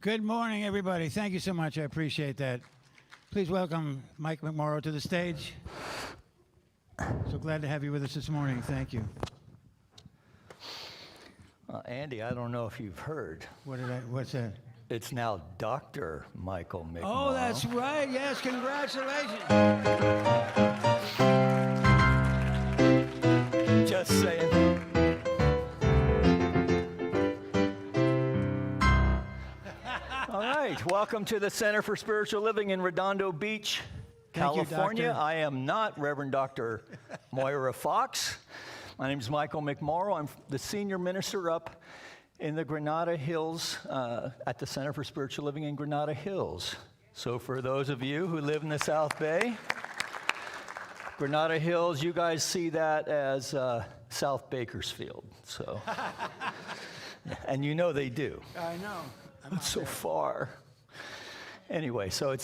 Good morning, everybody. Thank you so much. I appreciate that. Please welcome Mike McMorrow to the stage. So glad to have you with us this morning. Thank you. Andy, I don't know if you've heard. What's that? It's now Dr. Michael McMorrow. Oh, that's right. Yes, congratulations. Just saying. All right, welcome to the Center for Spiritual Living in Redondo Beach, California. Doctor. I am not Reverend Dr. Moira Fox. My name is Michael McMorrow. I'm the senior minister up in the Granada Hills, at the Center for Spiritual Living in Granada Hills. So for those of you who live in the South Bay, Granada Hills, you guys see that as South Bakersfield. So, and you know they do. I know. It's so far. Anyway, so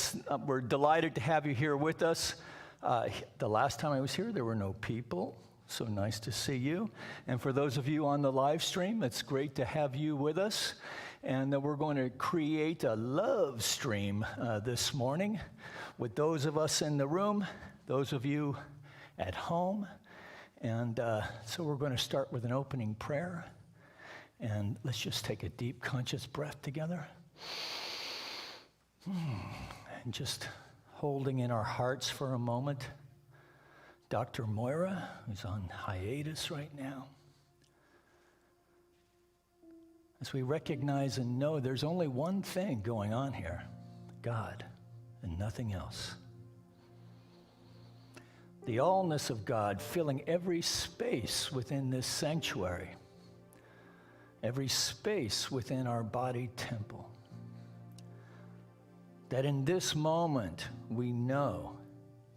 we're delighted to have you here with us. The last time I was here, there were no people. So nice to see you. And for those of you on the live stream, it's great to have you with us. And we're going to create a love stream this morning with those of us in the room, those of you at home. And so we're going to start with an opening prayer. And let's just take a deep, conscious breath together. And just holding in our hearts for a moment Dr. Moira, who's on hiatus right now. As we recognize and know there's only one thing going on here, God, and nothing else. The allness of God filling every space within this sanctuary, every space within our body temple. That in this moment we know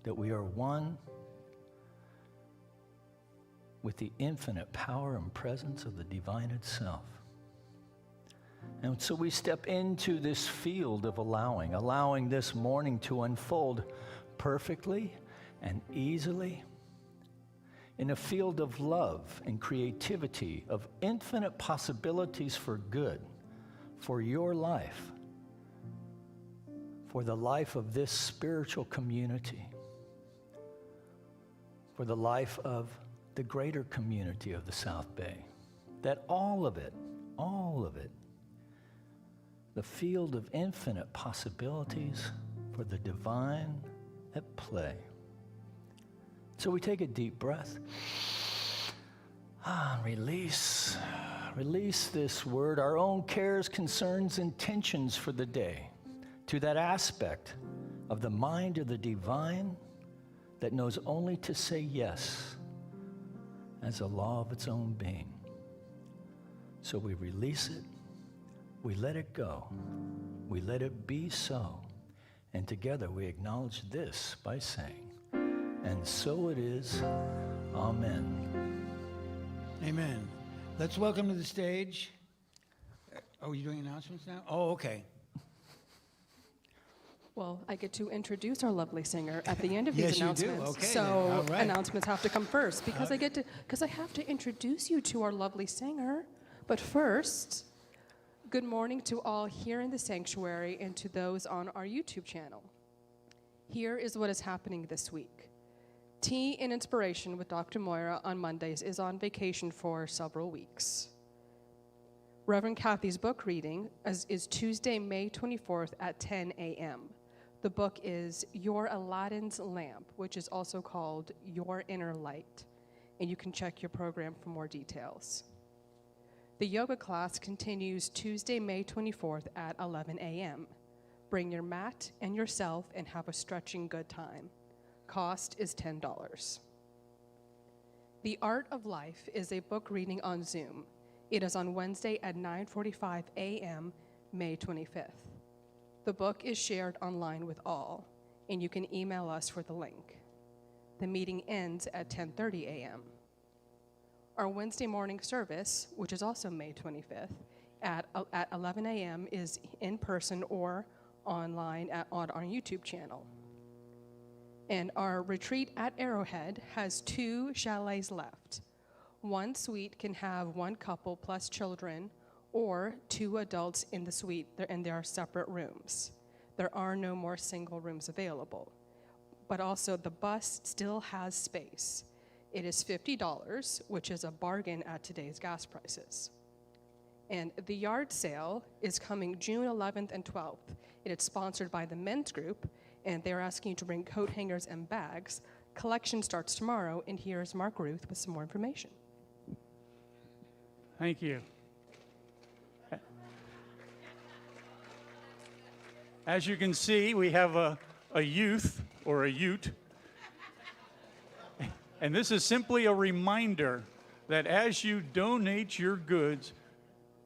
that we are one with the infinite power and presence of the divine itself. And so we step into this field of allowing this morning to unfold perfectly and easily in a field of love and creativity, of infinite possibilities for good, for your life, for the life of this spiritual community, for the life of the greater community of the South Bay, that all of it, the field of infinite possibilities for the divine at play. So we take a deep breath. Release this word, our own cares, concerns, intentions for the day, to that aspect of the mind of the divine that knows only to say yes as a law of its own being. So we release it, we let it go, we let it be so, and together we acknowledge this by saying, and so it is, amen. Amen. Let's welcome to the stage. Oh, you're doing announcements now? Oh, okay. Well, I get to introduce our lovely singer at the end of these Yes, you do. announcements. Okay, so then. All right. announcements have to come first because I have to introduce you to our lovely singer. But first, good morning to all here in the sanctuary and to those on our YouTube channel. Here is what is happening this week. Tea and Inspiration with Dr. Moira on Mondays is on vacation for several weeks. Reverend Kathy's book reading is Tuesday, May 24th at 10 a.m. The book is Your Aladdin's Lamp, which is also called Your Inner Light, and you can check your program for more details. The yoga class continues Tuesday, May 24th at 11 a.m. Bring your mat and yourself and have a stretching good time. Cost is $10. The Art of Life is a book reading on Zoom. It is on Wednesday at 9:45 a.m., May 25th. The book is shared online with all, and you can email us for the link. The meeting ends at 10:30 a.m. Our Wednesday morning service, which is also May 25th, at 11 a.m. is in person or online on our YouTube channel. And our retreat at Arrowhead has 2 chalets left. One suite can have 1 couple plus children, or 2 adults in the suite, and there are separate rooms. There are no more single rooms available. But also, the bus still has space. It is $50, which is a bargain at today's gas prices. And the yard sale is coming June 11th and 12th. It is sponsored by the men's group, and they're asking you to bring coat hangers and bags. Collection starts tomorrow, and here's Mark Ruth with some more information. Thank you. As you can see, we have a youth, or a ute. And this is simply a reminder that as you donate your goods,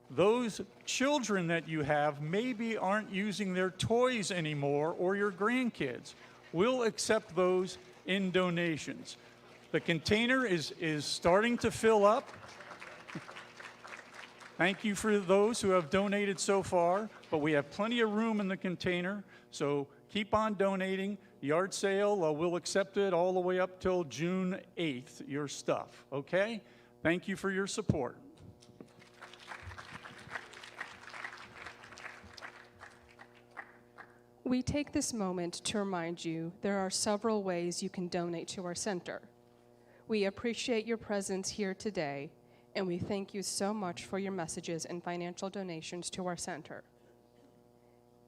those children that you have maybe aren't using their toys anymore, or your grandkids. We'll accept those in donations. The container is starting to fill up. Thank you for those who have donated so far, but we have plenty of room in the container, so keep on donating. Yard sale, we'll accept it all the way up till June 8th, your stuff, okay? Thank you for your support. We take this moment to remind you there are several ways you can donate to our center. We appreciate your presence here today, and we thank you so much for your messages and financial donations to our center.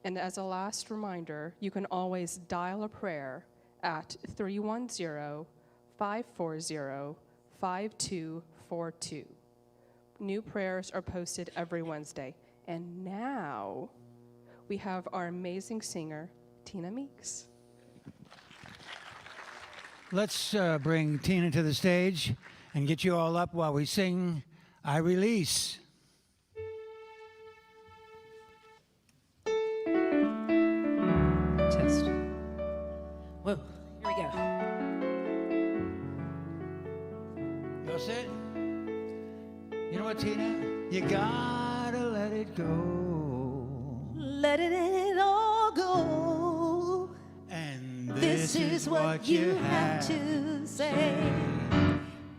And as a last reminder, you can always dial a prayer at 310-540-5242. New prayers are posted every Wednesday. And now we have our amazing singer, Tina Meeks. Let's bring Tina to the stage and get you all up while we sing I Release. Test. Whoa, here we go. You all set? You know what, Tina? You gotta let it go. Let it all go. And This is what you have to say.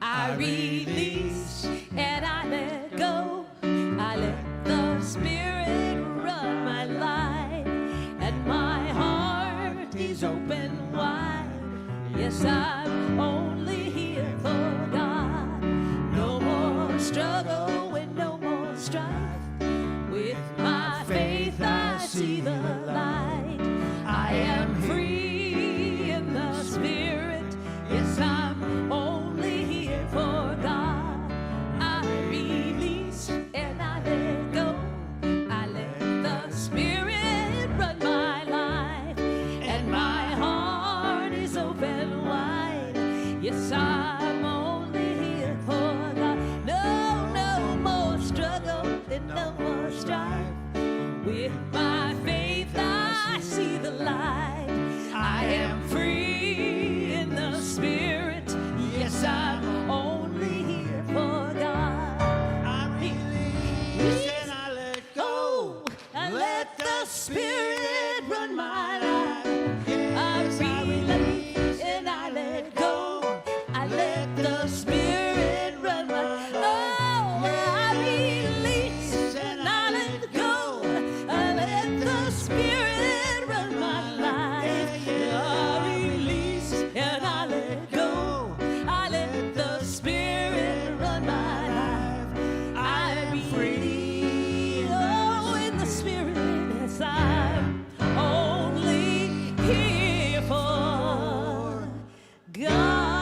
I release and I let go. I let the Spirit run my life, and my heart is open wide. Yes, I'm only here for God. No more struggle and no more strife. With my faith I see the light. I am free in the Spirit. Yes, I'm only here for God. I release and I let go. I let the Spirit run my life, and my heart is open wide. Yes, I'm only here for God. No more struggle and no more strife. With my faith I see the light. I am free in the Spirit. Yes, I'm only here for God. I release and I let go. I let the Spirit run my life. Yes, I release and I let go. I let the Spirit run my life. Oh, I release and I let go. I let the Spirit run my life. I release and I let go. I let the Spirit run my life. I am free. Oh, in the Spirit, yes, I'm only here for God.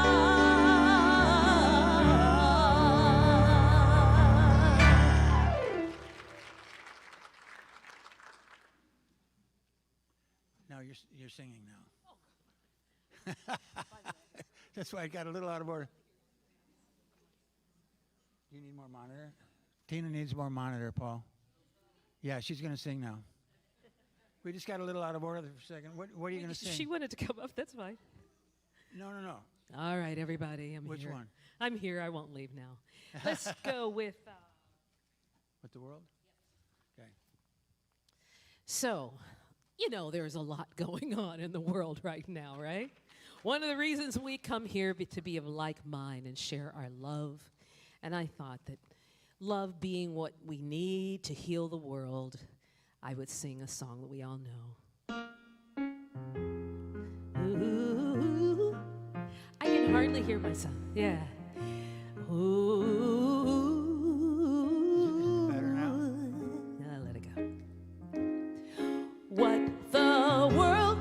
Now you're singing now. That's why I got a little out of order. You need more monitor? Tina needs more monitor, Paul. Yeah, she's going to sing now. We just got a little out of order for a second. What are you going to sing? She wanted to come up. That's fine. No. All right, everybody. I'm Which here. one? I'm here. I won't leave now. Let's go with. What, the world? Okay. So, there's a lot going on in the world right now, right? One of the reasons we come here to be of like mind and share our love. And I thought that love being what we need to heal the world, I would sing a song that we all know. Ooh, I can hardly hear myself. Yeah. Ooh. Is it better now? Now let it go. What the world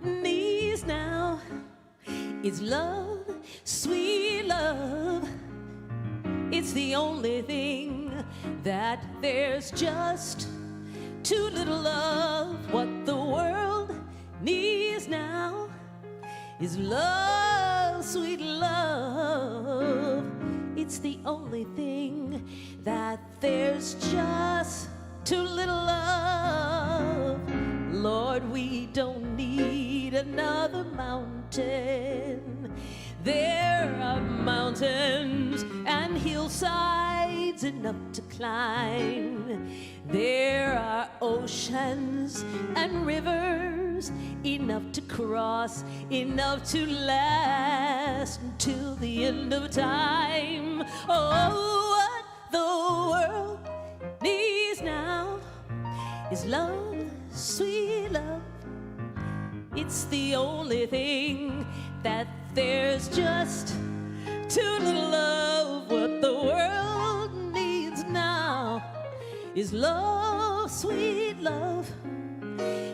needs now is love, sweet love. It's the only thing that there's just too little of. What the world needs now is love, sweet love. It's the only thing that there's just too little of. Lord, we don't need another mountain. There are mountains and hillsides enough to climb. There are oceans and rivers enough to cross, enough to last until the end of time. Oh, what the world needs now is love, sweet love. It's the only thing that there's just too little of. What the world needs now is love, sweet love.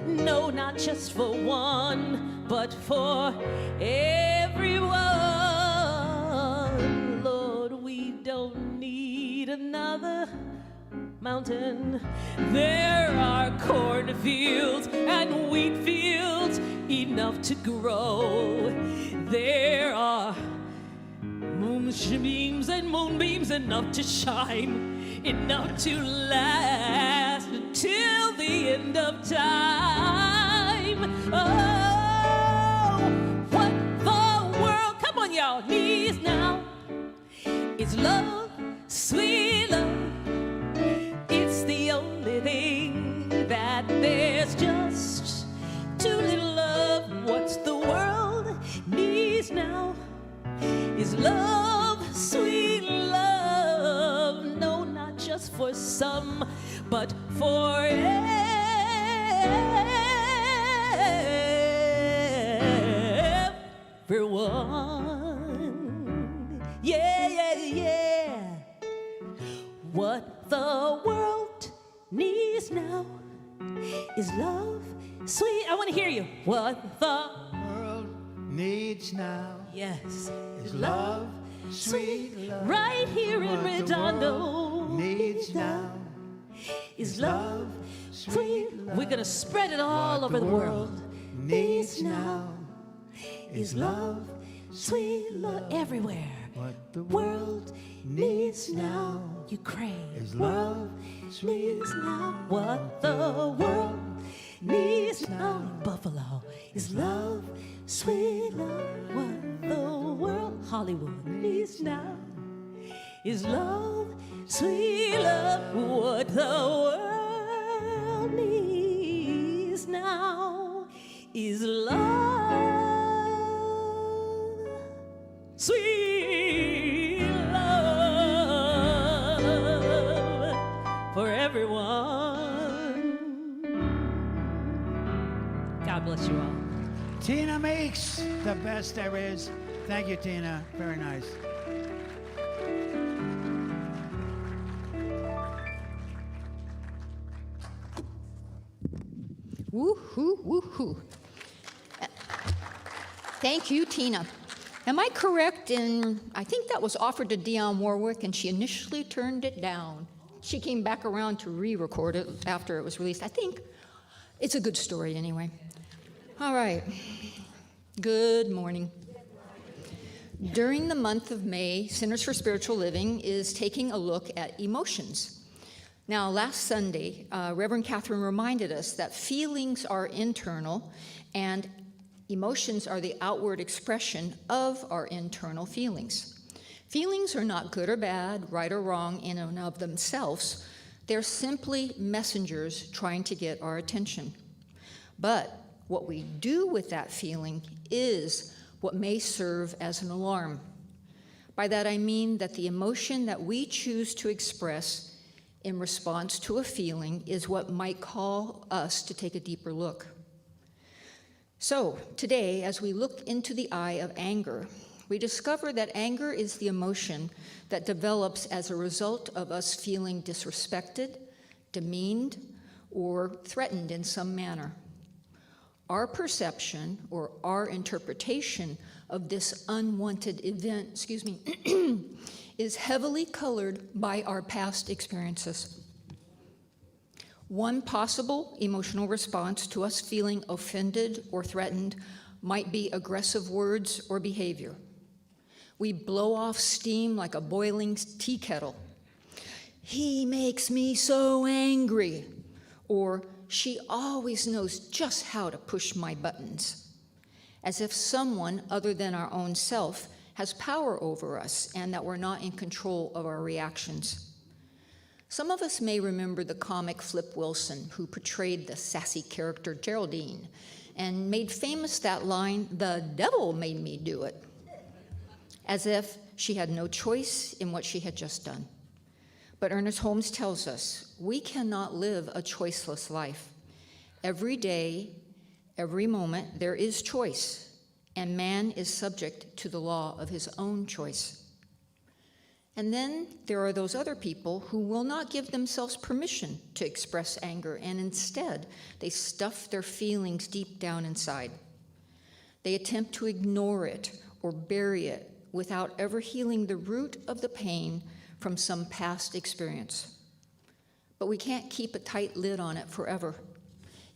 No, not just for one, but for everyone. Lord, we don't need another mountain. There are cornfields and wheat fields enough to grow. There are moonbeams and moonbeams enough to shine, enough to last until the end of time. Oh, what the world, come on y'all, needs now is love, sweet love. It's the only thing that there's just too little of. What's the world needs now is love, sweet love. No, not just for some, but for everyone. Yeah, yeah, yeah. What the world needs now is love, sweet. I want to hear you. What the World needs now yes is love, sweet love. right here in What the Redondo world needs now is love, sweet love. We're gonna spread it all What over the world. needs now is love, Sweet love everywhere. What the World needs now. Ukraine is love, sweet needs now. What the world needs now. Buffalo is love, sweet love. What the world, Hollywood needs now is love, sweet love. What the world needs now is love, sweet love for everyone. God bless you all. Tina Meeks, the best there is. Thank you, Tina. Very nice. Woo-hoo, woo-hoo. Thank you, Tina. Am I correct in, I think that was offered to Dionne Warwick and she initially turned it down. She came back around to re-record it after it was released. I think it's a good story anyway. All right. Good morning. During the month of May, Centers for Spiritual Living is taking a look at emotions. Now, last Sunday, Reverend Catherine reminded us that feelings are internal and emotions are the outward expression of our internal feelings. Feelings are not good or bad, right or wrong in and of themselves. They're simply messengers trying to get our attention. But what we do with that feeling is what may serve as an alarm. By that I mean that the emotion that we choose to express in response to a feeling is what might call us to take a deeper look. So today, as we look into the eye of anger, we discover that anger is the emotion that develops as a result of us feeling disrespected, demeaned, or threatened in some manner. Our perception or our interpretation of this unwanted event, is heavily colored by our past experiences. One possible emotional response to us feeling offended or threatened might be aggressive words or behavior. We blow off steam like a boiling tea kettle. He makes me so angry. Or she always knows just how to push my buttons. As if someone other than our own self has power over us and that we're not in control of our reactions. Some of us may remember the comic Flip Wilson, who portrayed the sassy character Geraldine and made famous that line, "The devil made me do it," as if she had no choice in what she had just done. But Ernest Holmes tells us we cannot live a choiceless life. Every day, every moment, there is choice, and man is subject to the law of his own choice. And then there are those other people who will not give themselves permission to express anger, and instead they stuff their feelings deep down inside. They attempt to ignore it or bury it without ever healing the root of the pain from some past experience. But we can't keep a tight lid on it forever.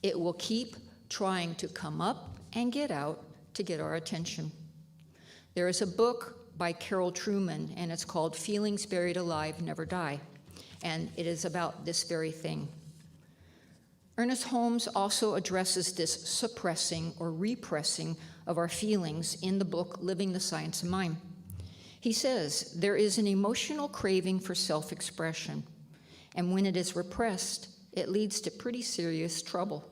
It will keep trying to come up and get out to get our attention. There is a book by Carol Truman, and it's called Feelings Buried Alive Never Die, and it is about this very thing. Ernest Holmes also addresses this suppressing or repressing of our feelings in the book Living the Science of Mind. He says, there is an emotional craving for self-expression, and when it is repressed, it leads to pretty serious trouble.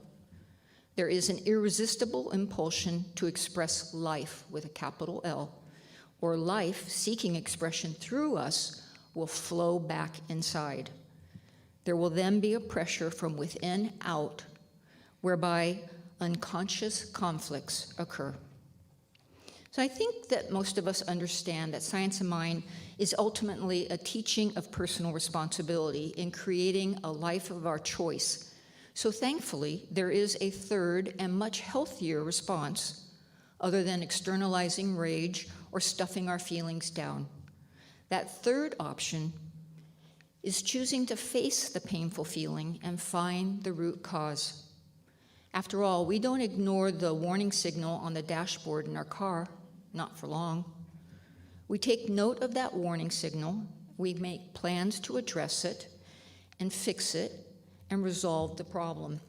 There is an irresistible impulsion to express life with a capital L, or life seeking expression through us will flow back inside. There will then be a pressure from within out, whereby unconscious conflicts occur. So I think that most of us understand that Science of Mind is ultimately a teaching of personal responsibility in creating a life of our choice. So thankfully, there is a third and much healthier response other than externalizing rage or stuffing our feelings down. That third option is choosing to face the painful feeling and find the root cause. After all, we don't ignore the warning signal on the dashboard in our car, not for long. We take note of that warning signal, we make plans to address it and fix it and resolve the problem.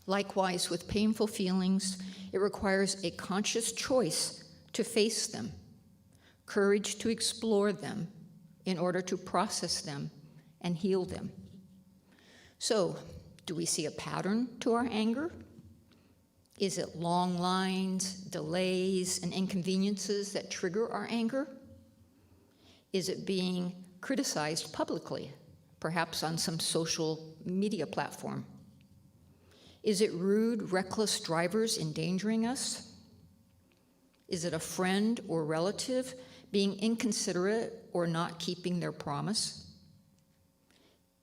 Likewise, with painful feelings, it requires a conscious choice to face them, courage to explore them in order to process them and heal them. So, do we see a pattern to our anger? Is it long lines, delays, and inconveniences that trigger our anger? Is it being criticized publicly, perhaps on some social media platform? Is it rude, reckless drivers endangering us? Is it a friend or relative being inconsiderate or not keeping their promise?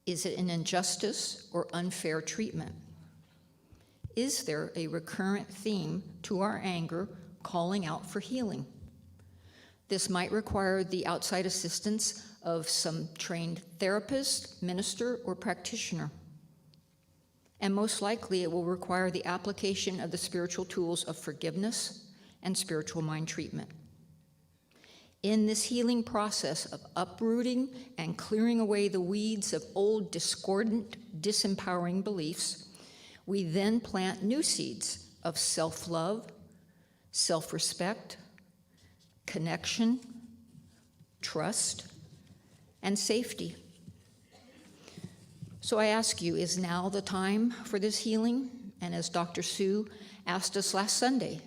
Is it an injustice or unfair treatment? Is there a recurrent theme to our anger calling out for healing? This might require the outside assistance of some trained therapist, minister, or practitioner. And most likely it will require the application of the spiritual tools of forgiveness and spiritual mind treatment. In this healing process of uprooting and clearing away the weeds of old, discordant, disempowering beliefs, we then plant new seeds of self-love, self-respect, connection, trust, and safety. So I ask you, is now the time for this healing? And as Dr. Sue asked us last Sunday,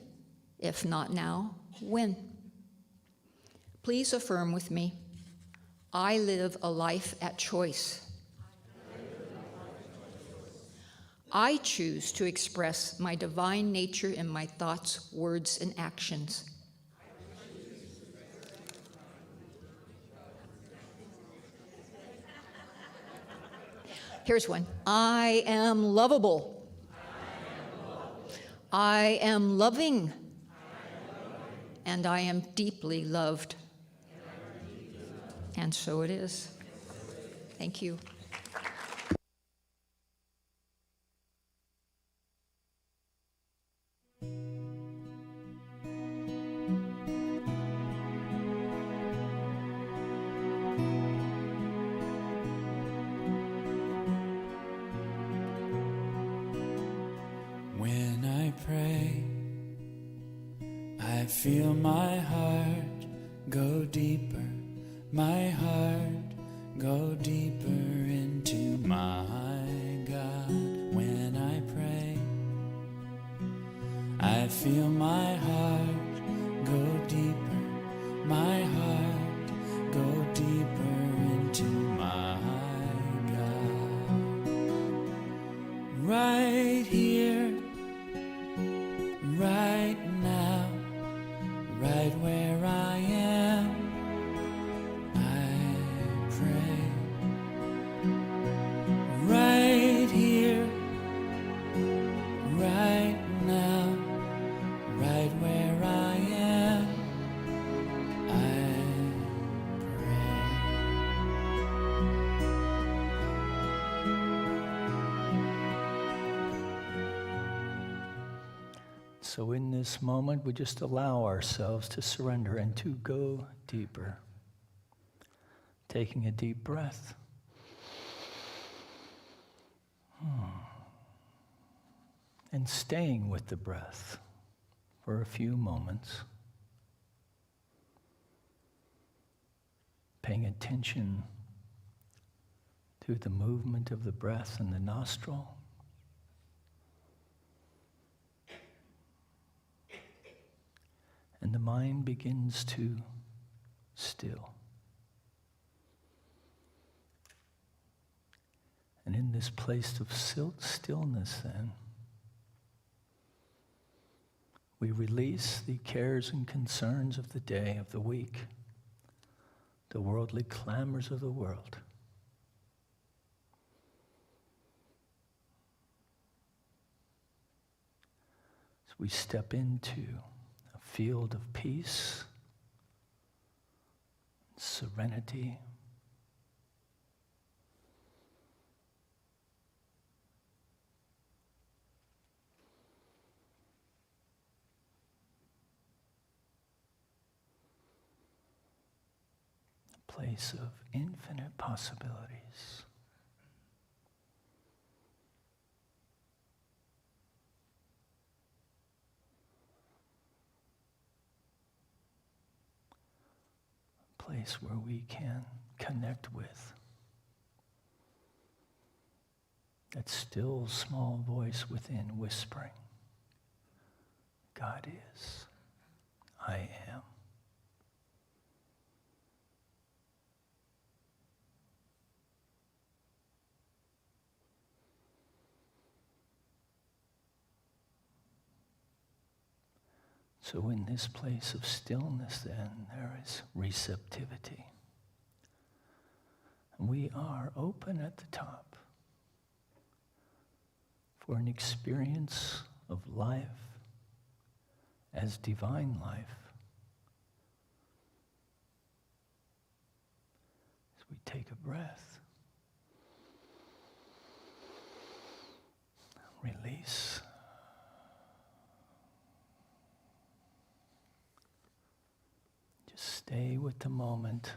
if not now, when? Please Please affirm with me. I live a life at choice. I choose to express my divine nature in my thoughts, words, and actions. Here's one. I am lovable. I am loving. And I am deeply loved. And so it is. Thank you. When I pray, I feel my heart go deeper, my heart go deeper into my God. When I pray, I feel my heart go deeper, my heart go deeper into my God. Right here, right now, right where I am, I pray. Right here, right now, right where I am, I pray. So in this moment, we just allow ourselves to surrender and to go deeper. Taking a deep breath. And staying with the breath for a few moments. Paying attention to the movement of the breath in the nostril. And the mind begins to still. And in this place of stillness then, we release the cares and concerns of the day, of the week, the worldly clamors of the world. As we step into a field of peace, serenity, a place of infinite possibilities. Place where we can connect with that still small voice within whispering, God is, I am. So in this place of stillness then, there is receptivity. And we are open at the top for an experience of life as divine life. As we take a breath, release. Stay with the moment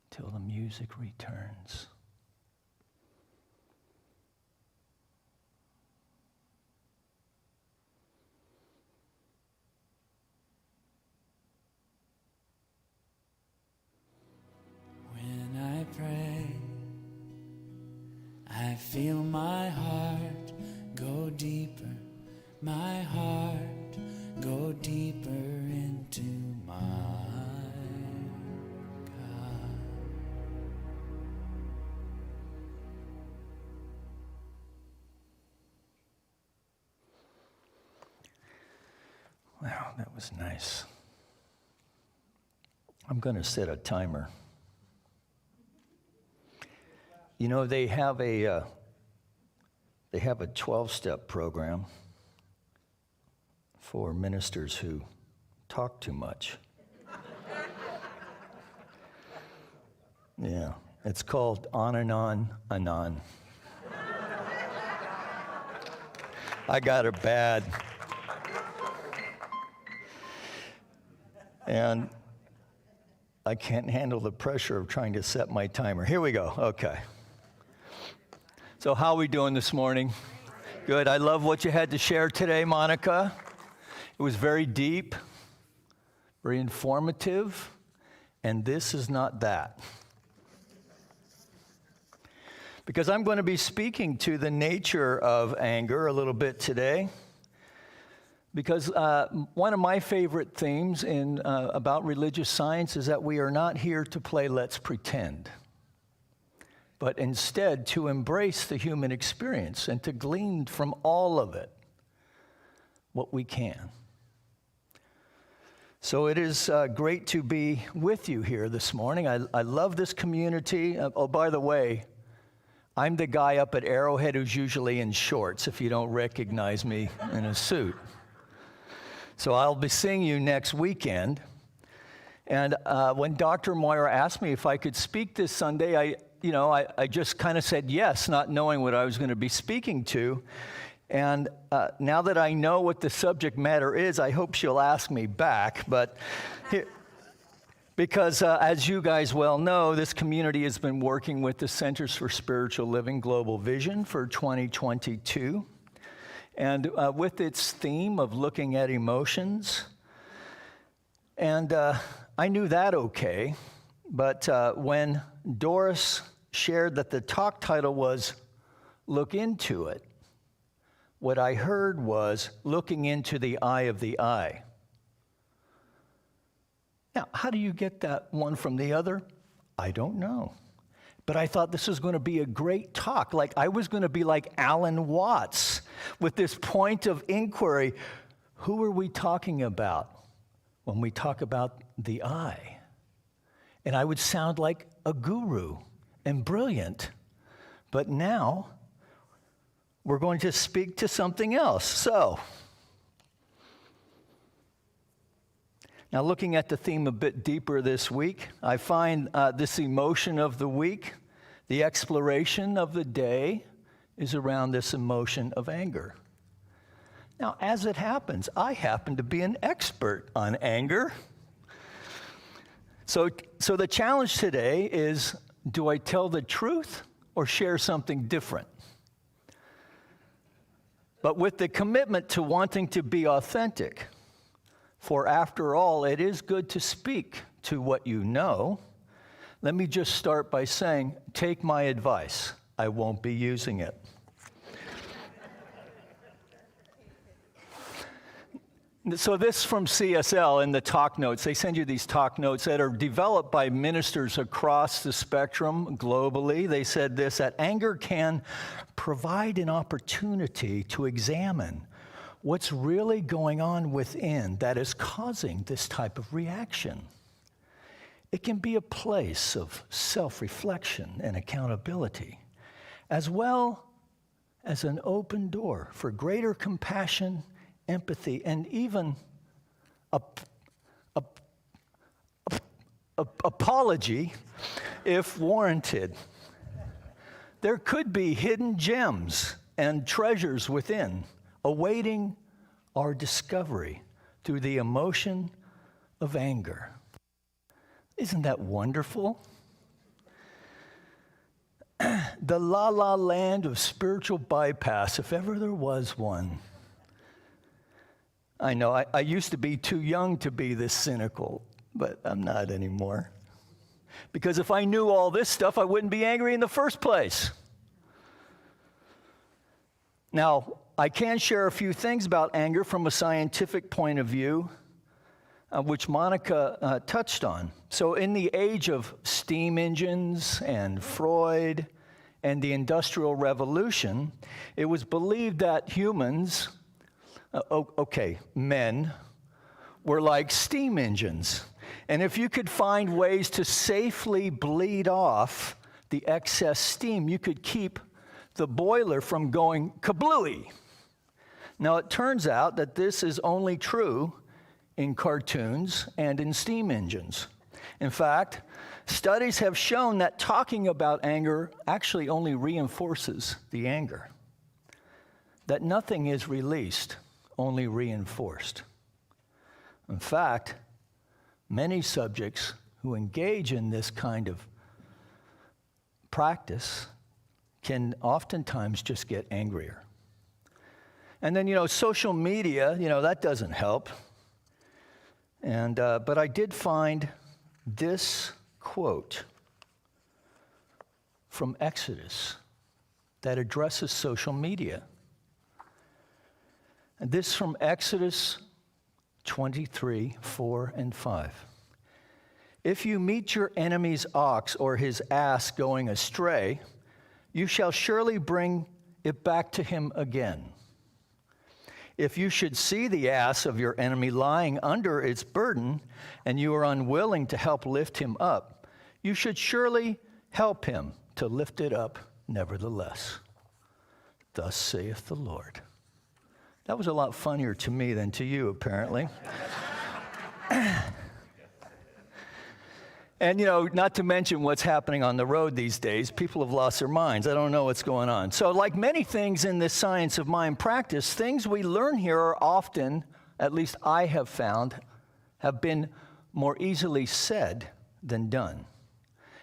till the music returns. When I pray, I feel my heart go deeper, my heart go deeper into my that was nice. I'm going to set a timer. You know, they have a 12-step program for ministers who talk too much. Yeah, it's called On and On, Anon. I got it bad. And I can't handle the pressure of trying to set my timer. Here we go. Okay. So how are we doing this morning? Good. I love what you had to share today, Monica. It was very deep, very informative, and this is not that. Because I'm going to be speaking to the nature of anger a little bit today. Because one of my favorite themes about religious science is that we are not here to play let's pretend, but instead to embrace the human experience and to glean from all of it what we can. So it is great to be with you here this morning. I love this community. Oh, by the way, I'm the guy up at Arrowhead who's usually in shorts if you don't recognize me in a suit. So I'll be seeing you next weekend. And when Dr. Moyer asked me if I could speak this Sunday, I just kind of said yes, not knowing what I was going to be speaking to. And now that I know what the subject matter is, I hope she'll ask me back. But because as you guys well know, this community has been working with the Centers for Spiritual Living Global Vision for 2022. And with its theme of looking at emotions. And I knew that okay. But when Doris shared that the talk title was Look Into It, what I heard was looking into the eye of the eye. Now, how do you get that one from the other? I don't know. But I thought this was going to be a great talk. Like I was going to be like Alan Watts with this point of inquiry. Who are we talking about when we talk about the eye? And I would sound like a guru and brilliant. But now we're going to speak to something else. So, now, looking at the theme a bit deeper this week, I find this emotion of the week, the exploration of the day, is around this emotion of anger. Now, as it happens, I happen to be an expert on anger. So the challenge today is, do I tell the truth or share something different? But with the commitment to wanting to be authentic. For after all, it is good to speak to what you know. Let me just start by saying, take my advice. I won't be using it. So this from CSL in the talk notes. They send you these talk notes that are developed by ministers across the spectrum globally. They said this, that anger can provide an opportunity to examine what's really going on within that is causing this type of reaction. It can be a place of self-reflection and accountability, as well as an open door for greater compassion, empathy, and even apology if warranted. There could be hidden gems and treasures within, awaiting our discovery through the emotion of anger. Isn't that wonderful? The la-la land of spiritual bypass, if ever there was one. I know, I used to be too young to be this cynical, but I'm not anymore. Because if I knew all this stuff, I wouldn't be angry in the first place. Now, I can share a few things about anger from a scientific point of view, which Monica touched on. So in the age of steam engines and Freud and the Industrial Revolution, it was believed that humans, men, were like steam engines. And if you could find ways to safely bleed off the excess steam, you could keep the boiler from going kablooey. Now, it turns out that this is only true in cartoons and in steam engines. In fact, studies have shown that talking about anger actually only reinforces the anger. That nothing is released, only reinforced. In fact, many subjects who engage in this kind of practice can oftentimes just get angrier. And then, social media, that doesn't help. And but I did find this quote from Exodus that addresses social media. And this from Exodus 23, 4 and 5. If you meet your enemy's ox or his ass going astray, you shall surely bring it back to him again. If you should see the ass of your enemy lying under its burden, and you are unwilling to help lift him up, you should surely help him to lift it up nevertheless. Thus saith the Lord. That was a lot funnier to me than to you, apparently. And, not to mention what's happening on the road these days. People have lost their minds. I don't know what's going on. So like many things in this science of mind practice, things we learn here are often, at least I have found, have been more easily said than done.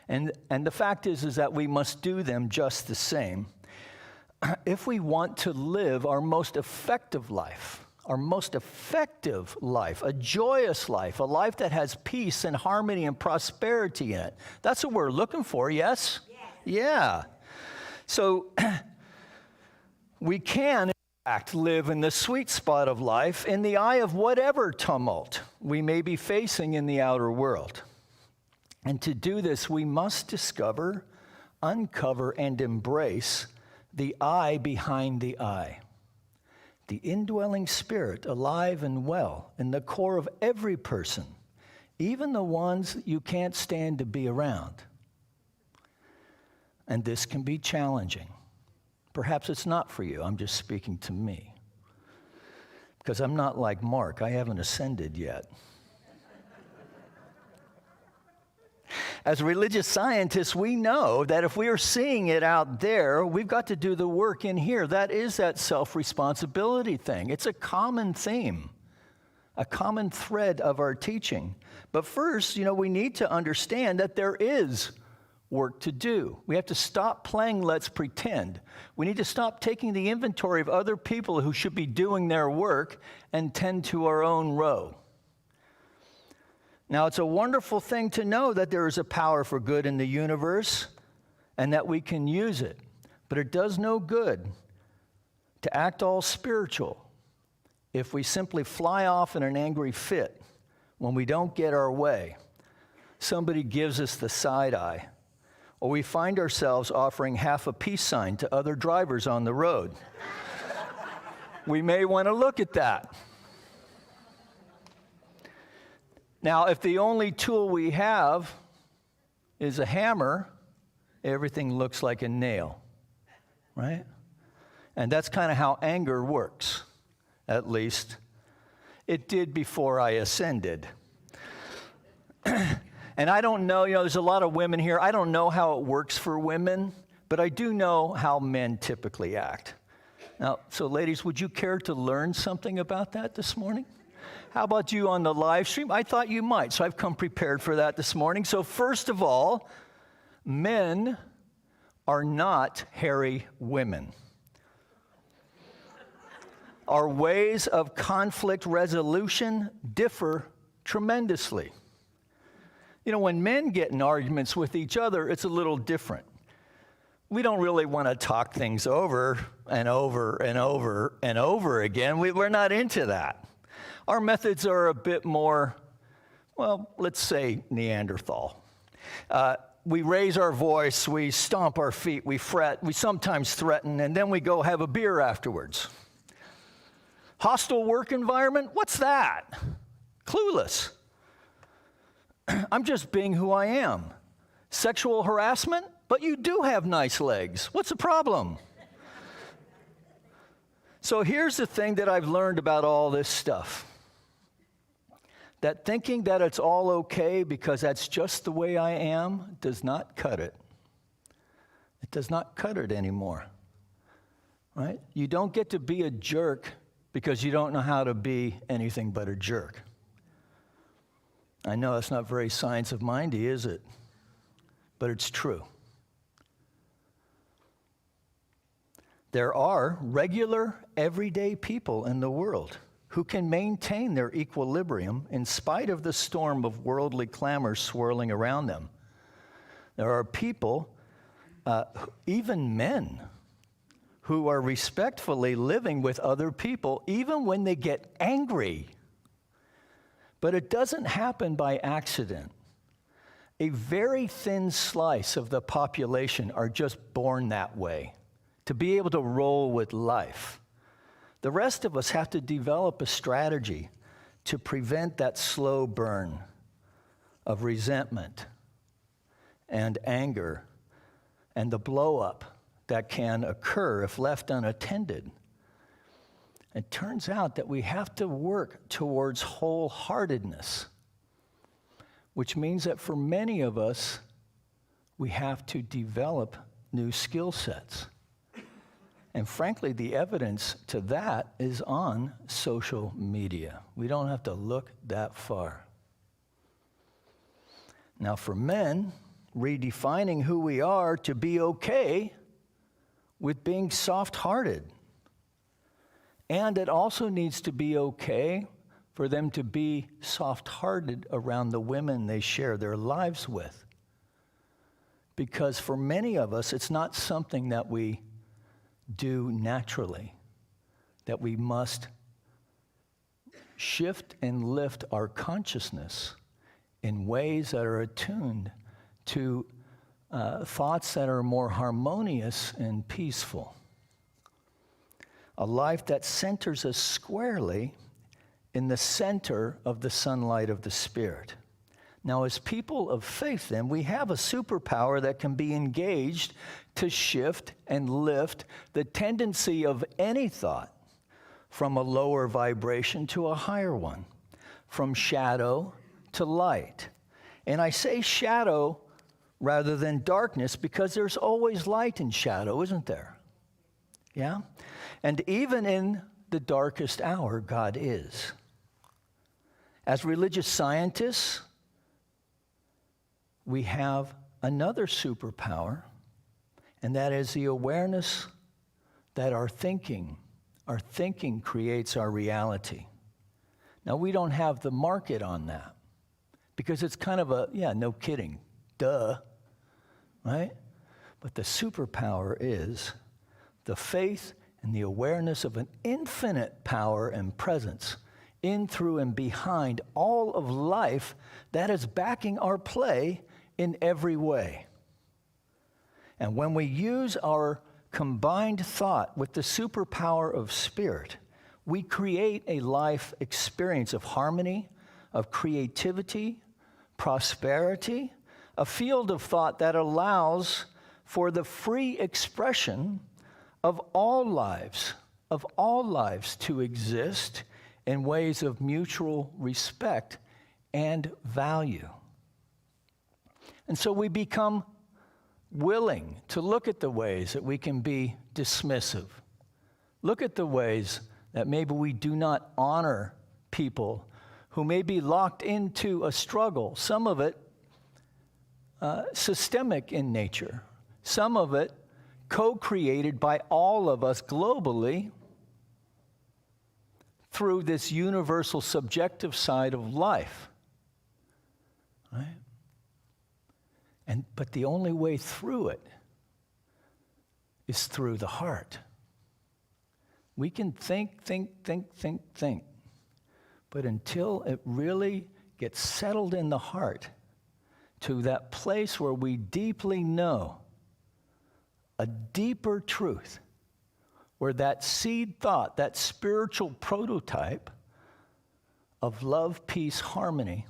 And the fact is that we must do them just the same if we want to live our most effective life, a joyous life, a life that has peace and harmony and prosperity in it. That's what we're looking for, yes? Yeah. So we can, in fact, live in the sweet spot of life in the eye of whatever tumult we may be facing in the outer world. And to do this, we must discover, uncover, and embrace the I behind the I. The indwelling spirit, alive and well, in the core of every person, even the ones you can't stand to be around. And this can be challenging. Perhaps it's not for you. I'm just speaking to me. Because I'm not like Mark. I haven't ascended yet. As religious scientists, we know that if we are seeing it out there, we've got to do the work in here. That is that self-responsibility thing. It's a common theme, a common thread of our teaching. But first, we need to understand that there is work to do. We have to stop playing let's pretend. We need to stop taking the inventory of other people who should be doing their work and tend to our own row. Now, it's a wonderful thing to know that there is a power for good in the universe and that we can use it. But it does no good to act all spiritual if we simply fly off in an angry fit when we don't get our way. Somebody gives us the side eye, or we find ourselves offering half a peace sign to other drivers on the road. We may want to look at that. Now, if the only tool we have is a hammer, everything looks like a nail, right? And that's kind of how anger works, at least. It did before I ascended. And I don't know, there's a lot of women here. I don't know how it works for women, but I do know how men typically act. Now, so ladies, would you care to learn something about that this morning? How about you on the live stream? I thought you might, so I've come prepared for that this morning. So first of all, men are not hairy women. Our ways of conflict resolution differ tremendously. When men get in arguments with each other, it's a little different. We don't really want to talk things over and over and over and over again. We're not into that. Our methods are a bit more, let's say Neanderthal. We raise our voice, we stomp our feet, we fret, we sometimes threaten, and then we go have a beer afterwards. Hostile work environment? What's that? Clueless. I'm just being who I am. Sexual harassment? But you do have nice legs. What's the problem? So here's the thing that I've learned about all this stuff. That thinking that it's all okay because that's just the way I am does not cut it. It does not cut it anymore. Right? You don't get to be a jerk because you don't know how to be anything but a jerk. I know that's not very science of mindy, is it? But it's true. There are regular, everyday people in the world who can maintain their equilibrium in spite of the storm of worldly clamor swirling around them. There are people, even men, who are respectfully living with other people even when they get angry. But it doesn't happen by accident. A very thin slice of the population are just born that way, to be able to roll with life. The rest of us have to develop a strategy to prevent that slow burn of resentment and anger and the blow up that can occur if left unattended. It turns out that we have to work towards wholeheartedness, which means that for many of us, we have to develop new skill sets. And frankly, the evidence to that is on social media. We don't have to look that far. Now, for men, redefining who we are to be okay with being soft-hearted. And it also needs to be okay for them to be soft-hearted around the women they share their lives with. Because for many of us, it's not something that we do naturally, that we must shift and lift our consciousness in ways that are attuned to thoughts that are more harmonious and peaceful. A life that centers us squarely in the center of the sunlight of the Spirit. Now, as people of faith, then, we have a superpower that can be engaged to shift and lift the tendency of any thought from a lower vibration to a higher one, from shadow to light. And I say shadow rather than darkness because there's always light in shadow, isn't there? Yeah? And even in the darkest hour, God is. As religious scientists, we have another superpower, and that is the awareness that our thinking creates our reality. Now, we don't have the market on that because it's kind of no kidding, duh, right? But the superpower is the faith and the awareness of an infinite power and presence in, through, and behind all of life that is backing our play in every way. And when we use our combined thought with the superpower of spirit, we create a life experience of harmony, of creativity, prosperity, a field of thought that allows for the free expression of all lives to exist in ways of mutual respect and value. And so we become willing to look at the ways that we can be dismissive. Look at the ways that maybe we do not honor people who may be locked into a struggle, some of it systemic in nature, some of it co-created by all of us globally through this universal subjective side of life, right? But the only way through it is through the heart. We can think, but until it really gets settled in the heart to that place where we deeply know a deeper truth, where that seed thought, that spiritual prototype of love, peace, harmony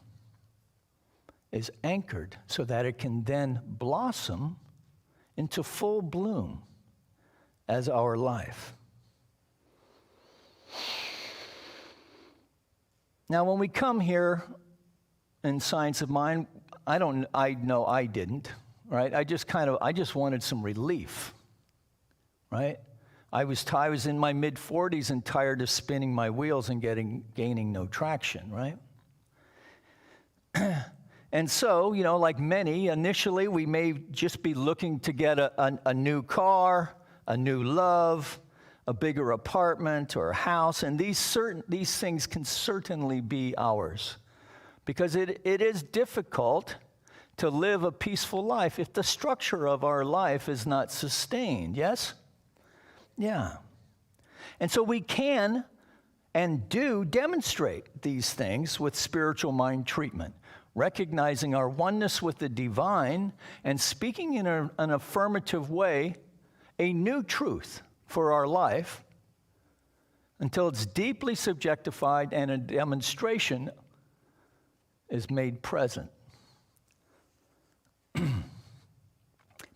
is anchored so that it can then blossom into full bloom as our life. Now, when we come here in Science of Mind, I know I didn't, right? I just wanted some relief, right? I was in my mid-40s and tired of spinning my wheels and gaining no traction, right? And so, like many, initially we may just be looking to get a new car, a new love, a bigger apartment or a house, and these things can certainly be ours, because it is difficult to live a peaceful life if the structure of our life is not sustained, yes? Yeah. And so we can and do demonstrate these things with spiritual mind treatment, recognizing our oneness with the divine and speaking in an affirmative way a new truth for our life until it's deeply subjectified and a demonstration is made present.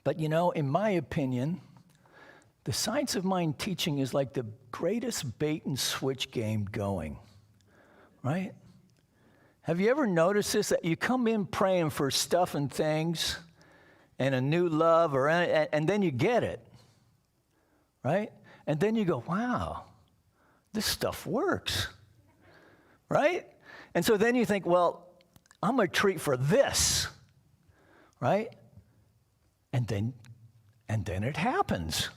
But in my opinion, the Science of Mind teaching is like the greatest bait and switch game going, right? Have you ever noticed this, that you come in praying for stuff and things and a new love, and then you get it, right? And then you go, wow, this stuff works, right? And so then you think, well, I'm going to treat for this, right? And then it happens.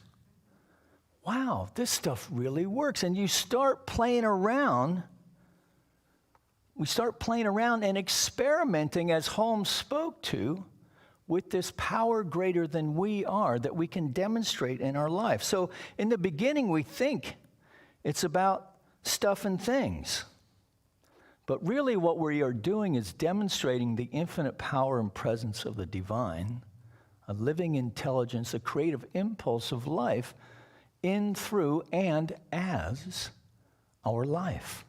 Wow, this stuff really works. And you start playing around. We start playing around and experimenting, as Holmes spoke to, with this power greater than we are that we can demonstrate in our life. So in the beginning, we think it's about stuff and things. But really what we are doing is demonstrating the infinite power and presence of the divine, a living intelligence, a creative impulse of life in, through, and as our life.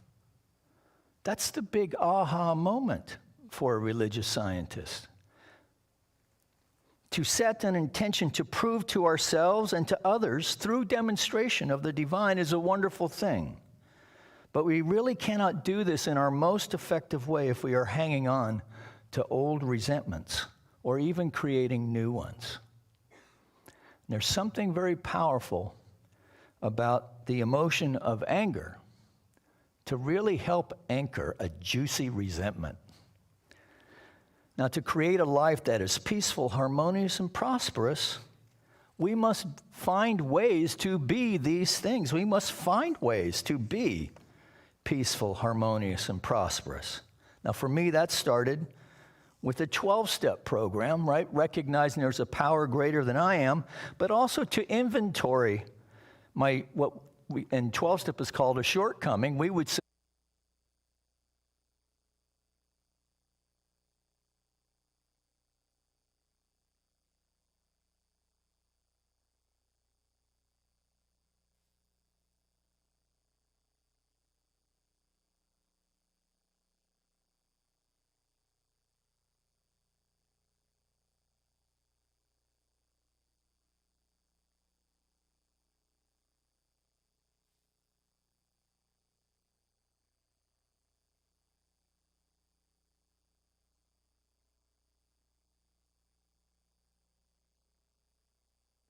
That's the big aha moment for a religious scientist. To set an intention to prove to ourselves and to others through demonstration of the divine is a wonderful thing. But we really cannot do this in our most effective way if we are hanging on to old resentments or even creating new ones. There's something very powerful about the emotion of anger to really help anchor a juicy resentment. Now, to create a life that is peaceful, harmonious, and prosperous, we must find ways to be these things. We must find ways to be peaceful, harmonious, and prosperous. Now, for me, that started with a 12-step program, right? Recognizing there's a power greater than I am, but also to inventory what we in 12-step is called a shortcoming. We would say,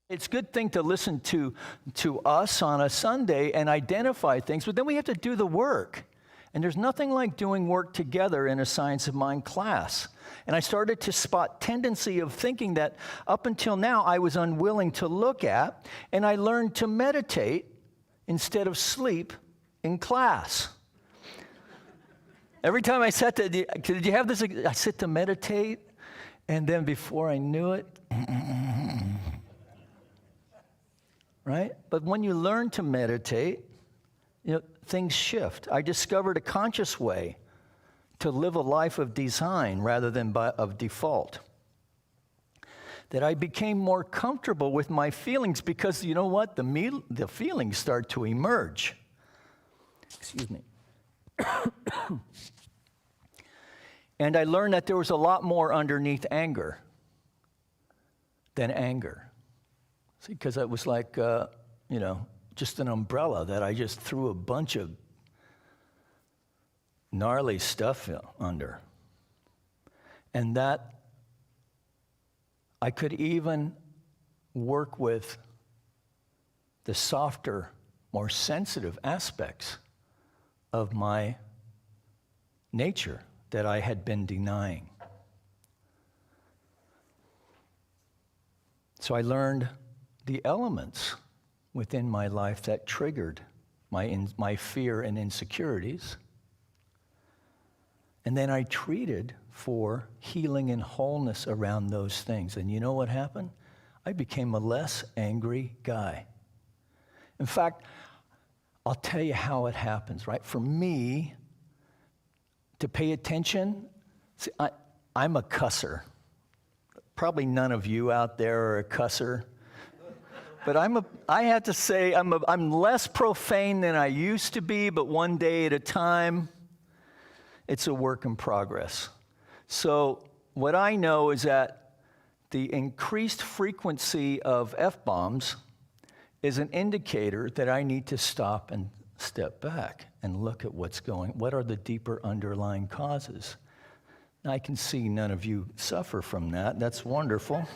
it's a good thing to listen to us on a Sunday and identify things, but then we have to do the work. And there's nothing like doing work together in a Science of Mind class. And I started to spot tendency of thinking that up until now I was unwilling to look at, and I learned to meditate instead of sleep in class. Every time I sat to, did you have this? I sit to meditate, and then before I knew it, right? But when you learn to meditate, things shift. I discovered a conscious way to live a life of design rather than of default. That I became more comfortable with my feelings because, you know what? The feelings start to emerge. Excuse me. And I learned that there was a lot more underneath anger than anger. See, because it was like, just an umbrella that I just threw a bunch of gnarly stuff under. And that I could even work with the softer, more sensitive aspects of my nature that I had been denying. So I learned the elements within my life that triggered my fear and insecurities. And then I treated for healing and wholeness around those things. And you know what happened? I became a less angry guy. In fact, I'll tell you how it happens, right? For me to pay attention, see, I'm a cusser. Probably none of you out there are a cusser. But I have to say, I'm less profane than I used to be, but one day at a time, it's a work in progress. So what I know is that the increased frequency of F-bombs is an indicator that I need to stop and step back and look at what are the deeper underlying causes. Now, I can see none of you suffer from that. That's wonderful.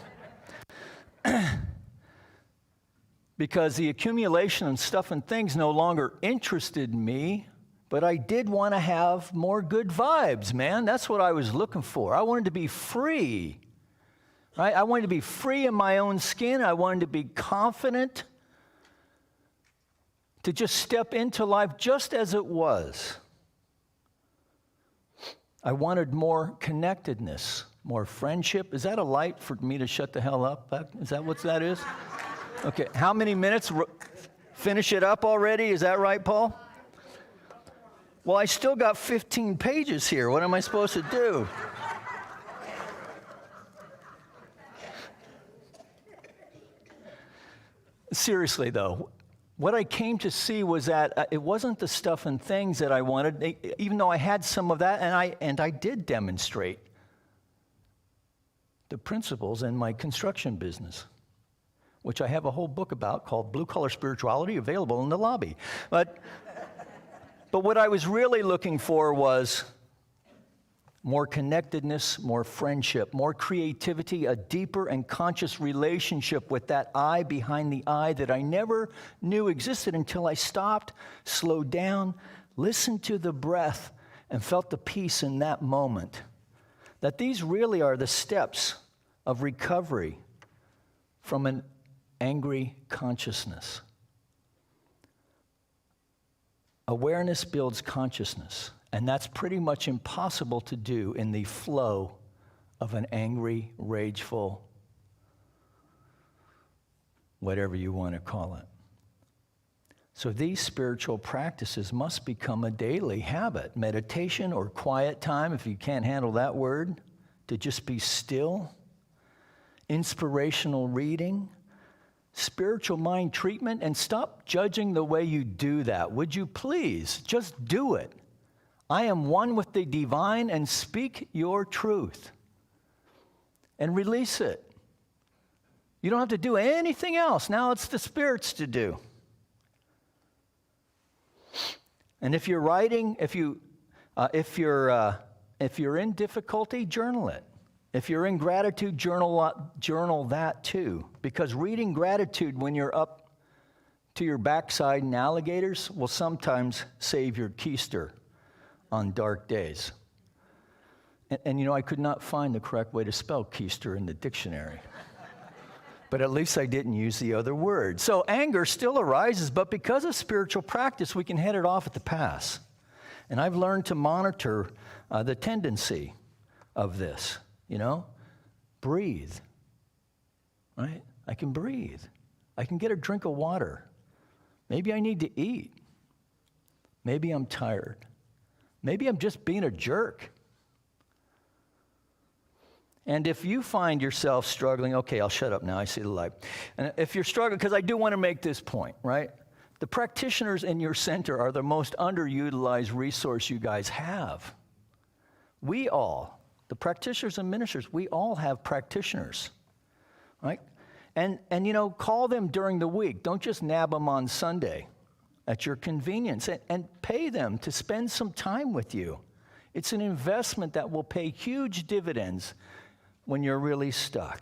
Because the accumulation of stuff and things no longer interested me, but I did want to have more good vibes, man. That's what I was looking for. I wanted to be free, right? I wanted to be free in my own skin. I wanted to be confident to just step into life just as it was. I wanted more connectedness, more friendship. Is that a light for me to shut the hell up? Is that what that is? Okay, how many minutes? Finish it up already? Is that right, Paul? Well, I still got 15 pages here. What am I supposed to do? Seriously, though, what I came to see was that it wasn't the stuff and things that I wanted, even though I had some of that, and I did demonstrate the principles in my construction business, which I have a whole book about called Blue Collar Spirituality, available in the lobby. But what I was really looking for was more connectedness, more friendship, more creativity, a deeper and conscious relationship with that I behind the I that I never knew existed until I stopped, slowed down, listened to the breath, and felt the peace in that moment. That these really are the steps of recovery from an angry consciousness. Awareness builds consciousness, and that's pretty much impossible to do in the flow of an angry, rageful, whatever you want to call it. So these spiritual practices must become a daily habit. Meditation or quiet time, if you can't handle that word, to just be still. Inspirational reading. Spiritual mind treatment, and stop judging the way you do that. Would you please just do it? I am one with the divine, and speak your truth and release it. You don't have to do anything else. Now it's the Spirit's to do. And if you're writing, if you're in difficulty, journal it. If you're in gratitude, journal that too. Because reading gratitude when you're up to your backside in alligators will sometimes save your keister on dark days. And I could not find the correct way to spell keister in the dictionary. But at least I didn't use the other word. So anger still arises, but because of spiritual practice, we can head it off at the pass. And I've learned to monitor the tendency of this. Breathe, right? I can breathe. I can get a drink of water. Maybe I need to eat. Maybe I'm tired. Maybe I'm just being a jerk. And if you find yourself struggling, okay, I'll shut up now, I see the light. And if you're struggling, because I do want to make this point, right? The practitioners in your center are the most underutilized resource you guys have. We all, the practitioners and ministers, we all have practitioners, right? And call them during the week. Don't just nab them on Sunday at your convenience, and pay them to spend some time with you. It's an investment that will pay huge dividends when you're really stuck.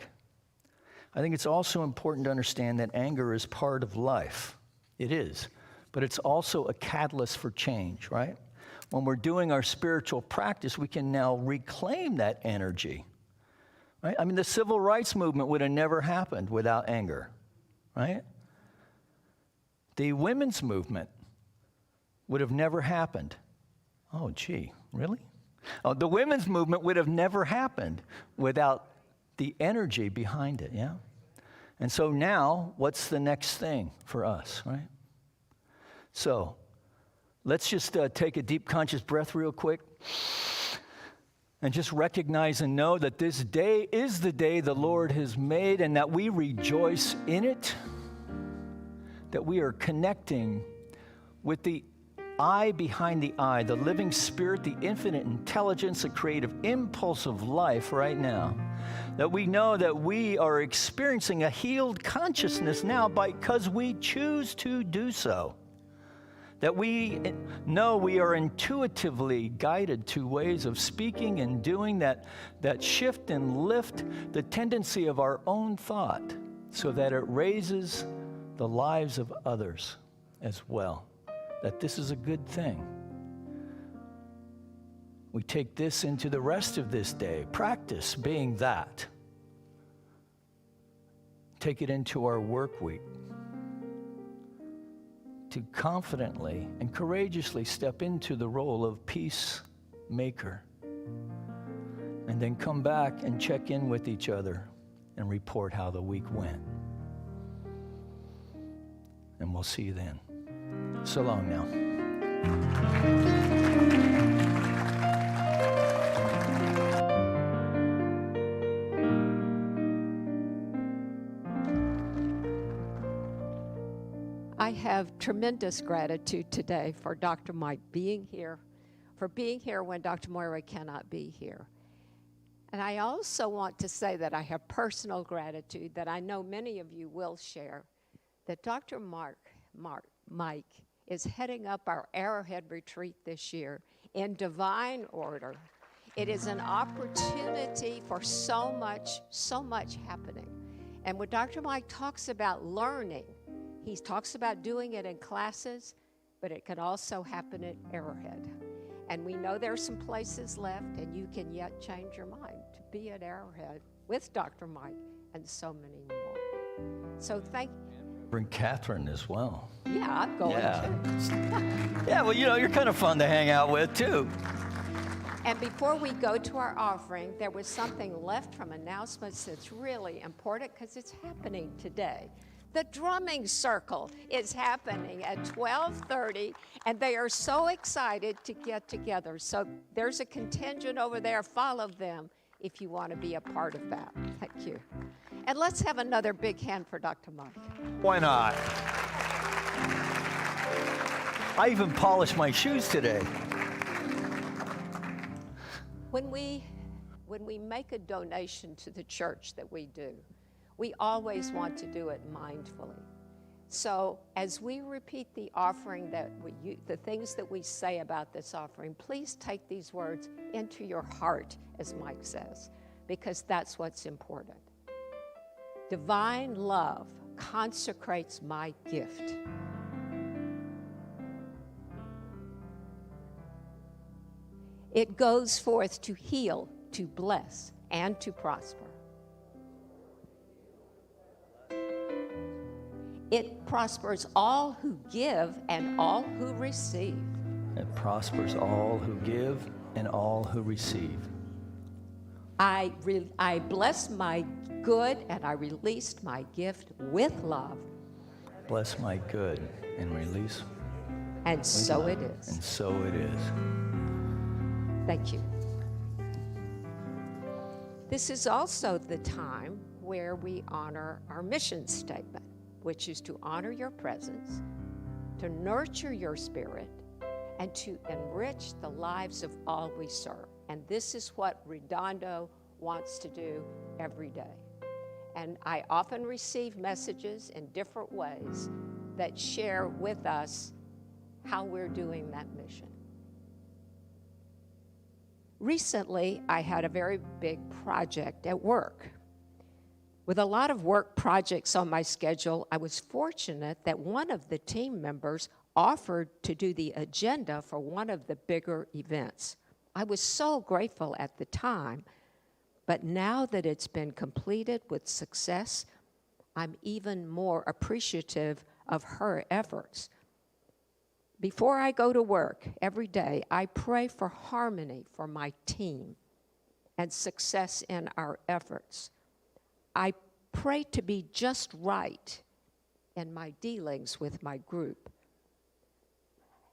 I think it's also important to understand that anger is part of life. It is. But it's also a catalyst for change, right? When we're doing our spiritual practice, we can now reclaim that energy, right? I mean, the civil rights movement would have never happened without anger, right? The women's movement would have never happened. Oh, gee, really? Oh, the women's movement would have never happened without the energy behind it, yeah? And so now, what's the next thing for us, right? So, let's just take a deep conscious breath real quick and just recognize and know that this day is the day the Lord has made, and that we rejoice in it, that we are connecting with the I behind the I, the living spirit, the infinite intelligence, the creative impulse of life right now. That we know that we are experiencing a healed consciousness now because we choose to do so. That we know we are intuitively guided to ways of speaking and doing that shift and lift the tendency of our own thought so that it raises the lives of others as well. That this is a good thing. We take this into the rest of this day. Practice being that. Take it into our work week. To confidently and courageously step into the role of peacemaker. And then come back and check in with each other and report how the week went. And we'll see you then. So long now. I have tremendous gratitude today for Dr. Mike being here, for being here when Dr. Moira cannot be here. And I also want to say that I have personal gratitude that I know many of you will share, that Dr. Mike is heading up our Arrowhead retreat this year in divine order. It is an opportunity for so much happening. And when Dr. Mike talks about learning, he talks about doing it in classes, but it can also happen at Arrowhead. And we know there are some places left, and you can yet change your mind to be at Arrowhead with Dr. Mike and so many more. So thank you. Bring Catherine as well. Yeah, I'm going to. Yeah, well, you're kind of fun to hang out with, too. And before we go to our offering, there was something left from announcements that's really important because it's happening today. The drumming circle is happening at 12:30, and they are so excited to get together. So there's a contingent over there. Follow them if you want to be a part of that. Thank you. And let's have another big hand for Dr. Mike. Why not? I even polished my shoes today. When we make a donation to the church that we do, we always want to do it mindfully. So as we repeat the offering the things that we say about this offering, please take these words into your heart, as Mike says, because that's what's important. Divine love consecrates my gift. It goes forth to heal, to bless, and to prosper. It prospers all who give and all who receive. It prospers all who give and all who receive. I bless my good and I released my gift with love. Bless my good and release. And so it is. And so it is. Thank you. This is also the time where we honor our mission statement, which is to honor your presence, to nurture your spirit, and to enrich the lives of all we serve. And this is what Redondo wants to do every day. And I often receive messages in different ways that share with us how we're doing that mission. Recently, I had a very big project at work. With a lot of work projects on my schedule, I was fortunate that one of the team members offered to do the agenda for one of the bigger events. I was so grateful at the time, but now that it's been completed with success, I'm even more appreciative of her efforts. Before I go to work every day, I pray for harmony for my team and success in our efforts. I pray to be just right in my dealings with my group.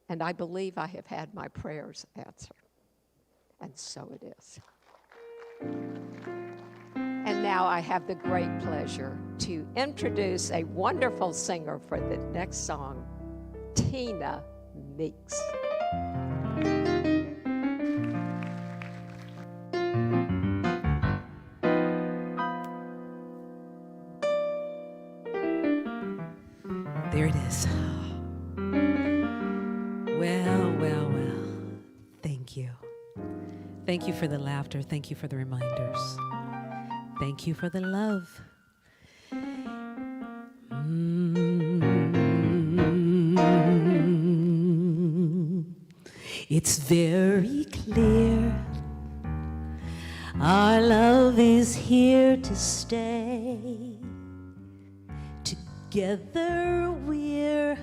And I believe I have had my prayers answered. And so it is. And now I have the great pleasure to introduce a wonderful singer for the next song, Tina Meeks. There it is. Well, well, well. Thank you. Thank you for the laughter. Thank you for the reminders. Thank you for the love. It's very clear our love is here to stay. Together we're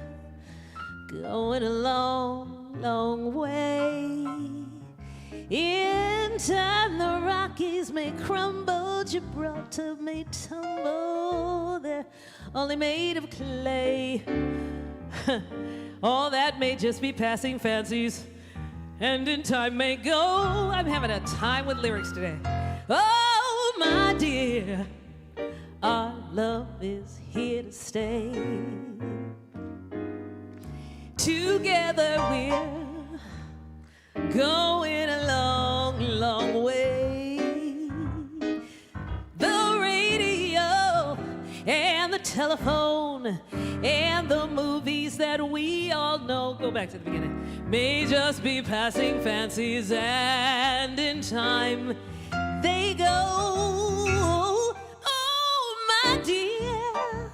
going a long, long way. In time the Rockies may crumble, Gibraltar may tumble, they're only made of clay. All that may just be passing fancies, and in time may go. I'm having a time with lyrics today. Oh, my dear, our love is here to stay. Together we're going a long, long way. The radio and the telephone and the movies that we all know, go back to the beginning, may just be passing fancies, and in time they go. Oh, my dear,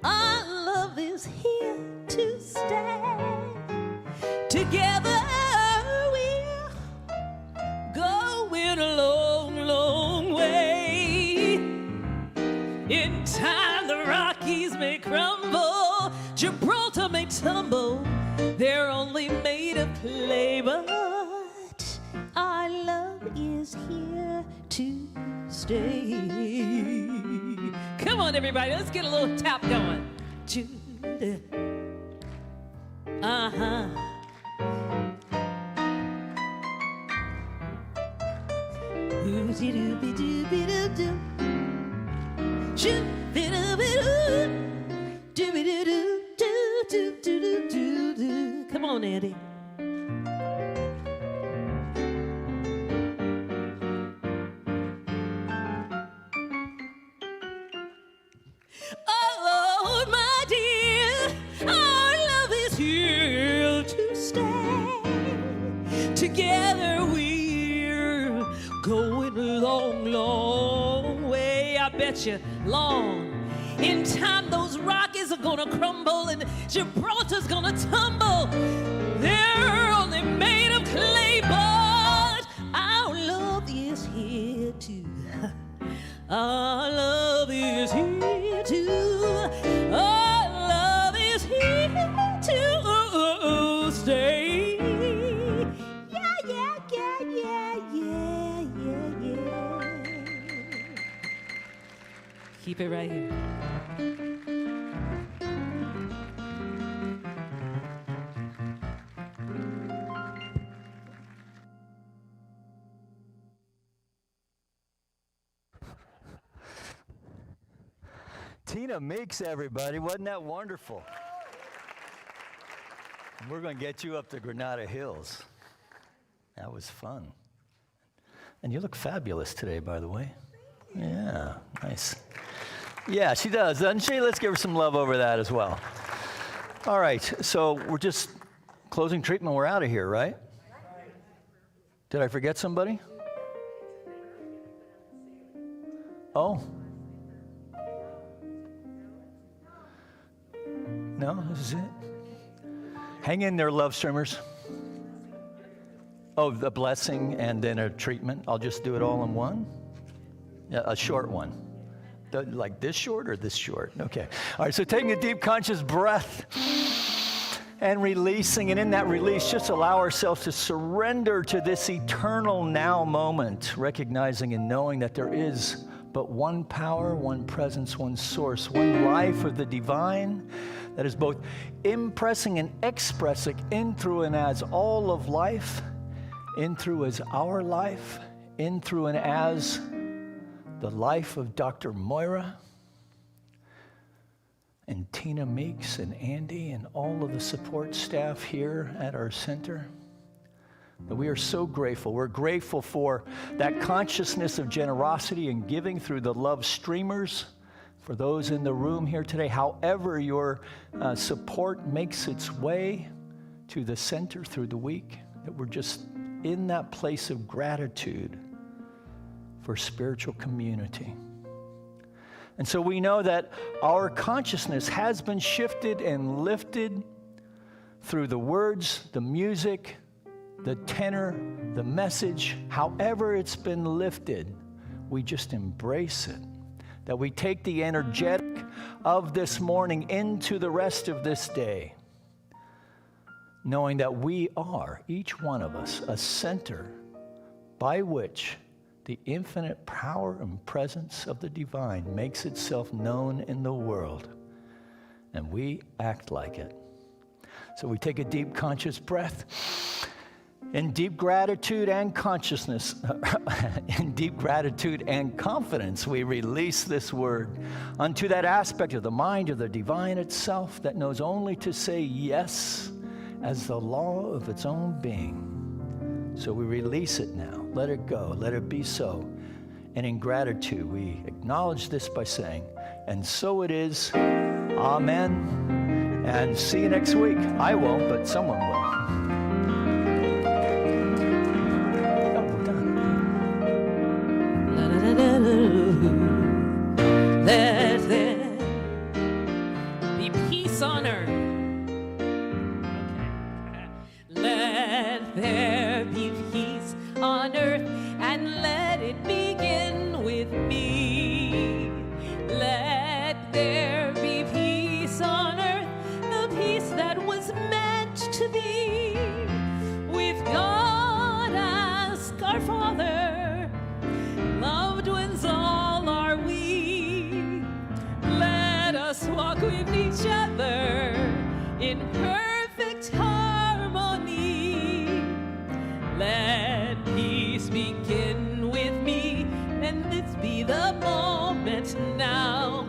our love is here to stay. Together we're going a long, long way. In time the Rockies may crumble, Gibraltar may tumble, they're only made of clay, but our love is here to stay. Come on, everybody, let's get a little tap going. Uh-huh. Ooh-dee-doo-be-doo-be-doo-doo. Shoo-be-doo-be-doo. Do-be-doo-doo-doo-doo-doo-doo-doo. Come on, Eddie. Oh, my dear, our love is here to stay. Together we're going a long, long way. I bet you long. In time those Rockies are gonna crumble and Gibraltar's gonna tumble. They're only made of clay, but our love is here to. Our love is here to. Our love is here to stay. Yeah, yeah, yeah, yeah, yeah, yeah, yeah. Keep it right here. Tina Meeks, everybody. Wasn't that wonderful? We're going to get you up to Granada Hills. That was fun. And you look fabulous today, by the way. Yeah, nice. Yeah, she does, doesn't she? Let's give her some love over that as well. All right, so we're just closing treatment. We're out of here, right? Did I forget somebody? Oh. No, this is it. Hang in there, love streamers. Oh, the blessing and then a treatment. I'll just do it all in one. Yeah, a short one. Like this short or this short? Okay. All right, so taking a deep conscious breath and releasing, and in that release, just allow ourselves to surrender to this eternal now moment, recognizing and knowing that there is but one power, one presence, one source, one life of the divine that is both impressing and expressing in, through, and as all of life, in, through, as our life, in, through, and as the life of Dr. Moira and Tina Meeks and Andy and all of the support staff here at our center. That we are so grateful. We're grateful for that consciousness of generosity and giving through the love streamers, for those in the room here today, however your support makes its way to the center through the week, that we're just in that place of gratitude for spiritual community. And so we know that our consciousness has been shifted and lifted through the words, the music, the tenor, the message, however it's been lifted, we just embrace it. That we take the energetic of this morning into the rest of this day, knowing that we are, each one of us, a center by which the infinite power and presence of the divine makes itself known in the world, and we act like it. So we take a deep conscious breath. In deep gratitude and consciousness, in deep gratitude and confidence, we release this word unto that aspect of the mind of the divine itself that knows only to say yes as the law of its own being. So we release it now. Let it go. Let it be so. And in gratitude, we acknowledge this by saying, and so it is. Amen. And see you next week. I won't, but someone will. Let there be peace on earth. Let there be peace on earth, and let it begin with me. Let there be peace on earth, the peace that was meant to be. With God as our Father, loved ones all are we. Let us walk with each other in perfect harmony. Let peace begin with me, and this be the moment now.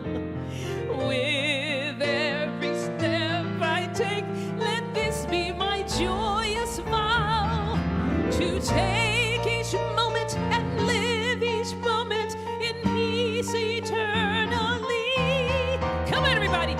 With every step I take, let this be my joyous vow, to take each moment and live each moment in peace eternally. Come on, everybody.